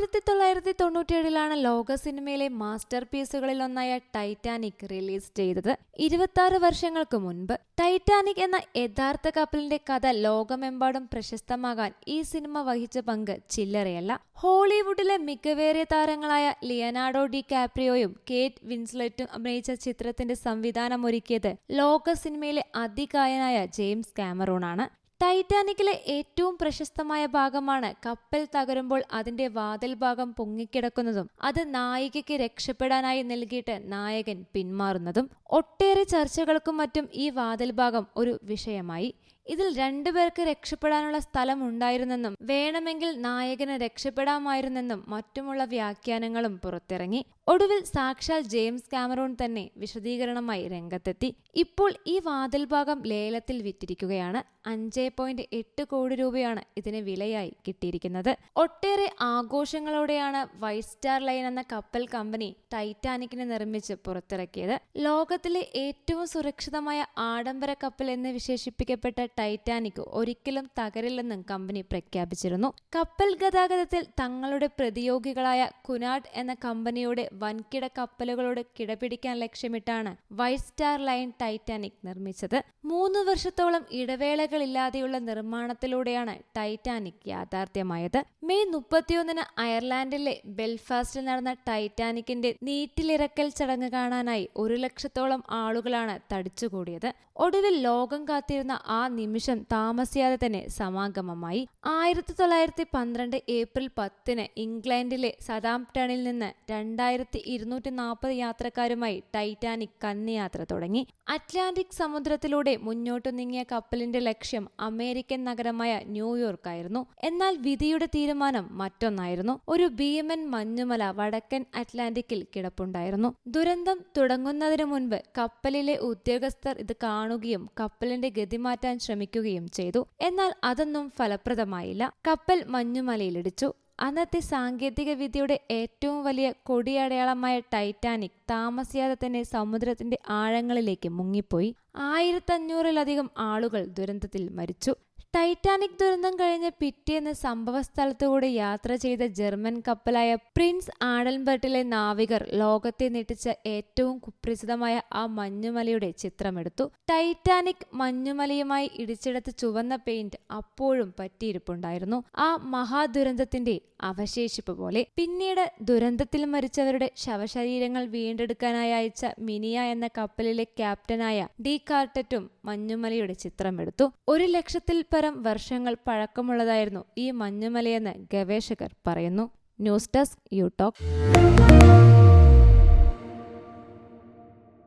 1997 ലോക സിനിമയിലെ master പീസുകളിലൊന്നായ Titanic release ചെയ്തത് 26 വർഷങ്ങൾക്ക് മുൻപ്. ടൈറ്റാനിക് എന്ന യഥാർത്ഥ കപ്പലിന്റെ കഥ ലോകമെമ്പാടും പ്രശസ്തമാകാൻ ഈ സിനിമ വഹിച്ച പങ്ക് ചില്ലറയല്ല. ഹോളിവുഡിലെ മികവേറിയ താരങ്ങളായ ലിയനാർഡോ ഡി കാപ്രിയോയും കേറ്റ് വിൻസ്ലെറ്റും അഭിനയിച്ച ചിത്രത്തിന്റെ സംവിധാനമൊരുക്കിയത് ലോക സിനിമയിലെ അതികായനായ ജെയിംസ് കാമറൂണാണ്. ടൈറ്റാനിക്കിലെ ഏറ്റവും പ്രശസ്തമായ ഭാഗമാണ് കപ്പൽ തകരുമ്പോൾ അതിന്റെ വാതിൽ ഭാഗം പൊങ്ങിക്കിടക്കുന്നതും അത് നായികയ്ക്ക് രക്ഷപ്പെടാനായി നൽകിയിട്ട് നായകൻ പിന്മാറുന്നതും. ഒട്ടേറെ ചർച്ചകൾക്കും മറ്റും ഈ വാതിൽ ഭാഗം ഒരു വിഷയമായി. ഇതിൽ രണ്ടുപേർക്ക് രക്ഷപ്പെടാനുള്ള സ്ഥലം ഉണ്ടായിരുന്നെന്നും വേണമെങ്കിൽ നായകന് രക്ഷപ്പെടാമായിരുന്നെന്നും മറ്റുമുള്ള വ്യാഖ്യാനങ്ങളും പുറത്തിറങ്ങി. ഒടുവിൽ സാക്ഷാൽ ജെയിംസ് കാമറൂൺ തന്നെ വിശദീകരണമായി രംഗത്തെത്തി. ഇപ്പോൾ ഈ വാതിൽ ഭാഗം ലേലത്തിൽ വിറ്റിരിക്കുകയാണ്. 5.8 കോടി രൂപയാണ് ഇതിന് വിലയായി കിട്ടിയിരിക്കുന്നത്. ഒട്ടേറെ ആഘോഷങ്ങളോടെയാണ് വൈറ്റ് സ്റ്റാർ ലൈൻ എന്ന കപ്പൽ കമ്പനി ടൈറ്റാനിക്കിനെ നിർമ്മിച്ച് പുറത്തിറക്കിയത്. ലോകത്തിലെ ഏറ്റവും സുരക്ഷിതമായ ആഡംബര കപ്പൽ എന്ന് വിശേഷിപ്പിക്കപ്പെട്ട ടൈറ്റാനിക് ഒരിക്കലും തകരില്ലെന്നും കമ്പനി പ്രഖ്യാപിച്ചിരുന്നു. കപ്പൽ ഗതാഗതത്തിൽ തങ്ങളുടെ പ്രതിയോഗികളായ കുനാഡ് എന്ന കമ്പനിയുടെ വൻകിട കപ്പലുകളോട് കിടപിടിക്കാൻ ലക്ഷ്യമിട്ടാണ് വൈറ്റ് സ്റ്റാർ ലൈൻ ടൈറ്റാനിക് നിർമ്മിച്ചത്. 3 വർഷത്തോളം ഇടവേളകളില്ലാതെയുള്ള നിർമ്മാണത്തിലൂടെയാണ് ടൈറ്റാനിക് യാഥാർത്ഥ്യമായത്. മെയ് 31 അയർലാൻഡിലെ ബെൽഫാസ്റ്റിൽ നടന്ന ടൈറ്റാനിക്കിന്റെ നീറ്റിലിറക്കൽ ചടങ്ങ് കാണാനായി 1 ലക്ഷത്തോളം ആളുകളാണ് തടിച്ചുകൂടിയത്. ഒടുവിൽ ലോകം കാത്തിരുന്ന ആ നിമിഷം താമസിയാതെ തന്നെ സമാഗമമായി. 1912 ഏപ്രിൽ 10 ഇംഗ്ലണ്ടിലെ സതാംപ്ടണിൽ നിന്ന് 2240 യാത്രക്കാരുമായി ടൈറ്റാനിക് കന്നിയാത്ര തുടങ്ങി. അറ്റ്ലാന്റിക് സമുദ്രത്തിലൂടെ മുന്നോട്ടു നീങ്ങിയ കപ്പലിന്റെ ലക്ഷ്യം അമേരിക്കൻ നഗരമായ ന്യൂയോർക്ക് ആയിരുന്നു. എന്നാൽ വിധിയുടെ തീരുമാനം മറ്റൊന്നായിരുന്നു. ഒരു ഭീമൻ മഞ്ഞുമല വടക്കൻ അറ്റ്ലാന്റിക്കിൽ കിടപ്പുണ്ടായിരുന്നു. ദുരന്തം തുടങ്ങുന്നതിനു മുൻപ് കപ്പലിലെ ഉദ്യോഗസ്ഥർ ഇത് കാണുകയും കപ്പലിന്റെ ഗതി മാറ്റാൻ ശ്രമിക്കുകയും ചെയ്തു. എന്നാൽ അതൊന്നും ഫലപ്രദമായില്ല. കപ്പൽ മഞ്ഞുമലയിലിടിച്ചു. അന്നത്തെ സാങ്കേതിക വിദ്യയുടെ ഏറ്റവും വലിയ കൊടിയടയാളമായ ടൈറ്റാനിക് താമസിയാതെ തന്നെ സമുദ്രത്തിന്റെ ആഴങ്ങളിലേക്ക് മുങ്ങിപ്പോയി. 1500-ലധികം ആളുകൾ ദുരന്തത്തിൽ മരിച്ചു. ടൈറ്റാനിക് ദുരന്തം കഴിഞ്ഞ് പിറ്റേന്ന് സംഭവ സ്ഥലത്തുകൂടി യാത്ര ചെയ്ത ജർമ്മൻ കപ്പലായ പ്രിൻസ് ആഡൽബർട്ടിലെ നാവികർ ലോകത്തെ ഞെട്ടിച്ച ഏറ്റവും കുപ്രസിദ്ധമായ ആ മഞ്ഞുമലയുടെ ചിത്രമെടുത്തു. ടൈറ്റാനിക് മഞ്ഞുമലയുമായി ഇടിച്ചിടത്ത് ചുവന്ന പെയിന്റ് അപ്പോഴും പറ്റിയിരിപ്പുണ്ടായിരുന്നു, ആ മഹാദുരന്തത്തിന്റെ അവശേഷിപ്പ് പോലെ. പിന്നീട് ദുരന്തത്തിൽ മരിച്ചവരുടെ ശവശരീരങ്ങൾ വീണ്ടെടുക്കാനായി അയച്ച മിനിയ എന്ന കപ്പലിലെ ക്യാപ്റ്റനായ ഡി കാർട്ടറ്റും മഞ്ഞുമലയുടെ ചിത്രമെടുത്തു. 1 ലക്ഷത്തിൽ പരം വർഷങ്ങൾ പഴക്കമുള്ളതായിരുന്നു ഈ മഞ്ഞുമലയെന്ന് ഗവേഷകർ പറയുന്നു. News desk you talk.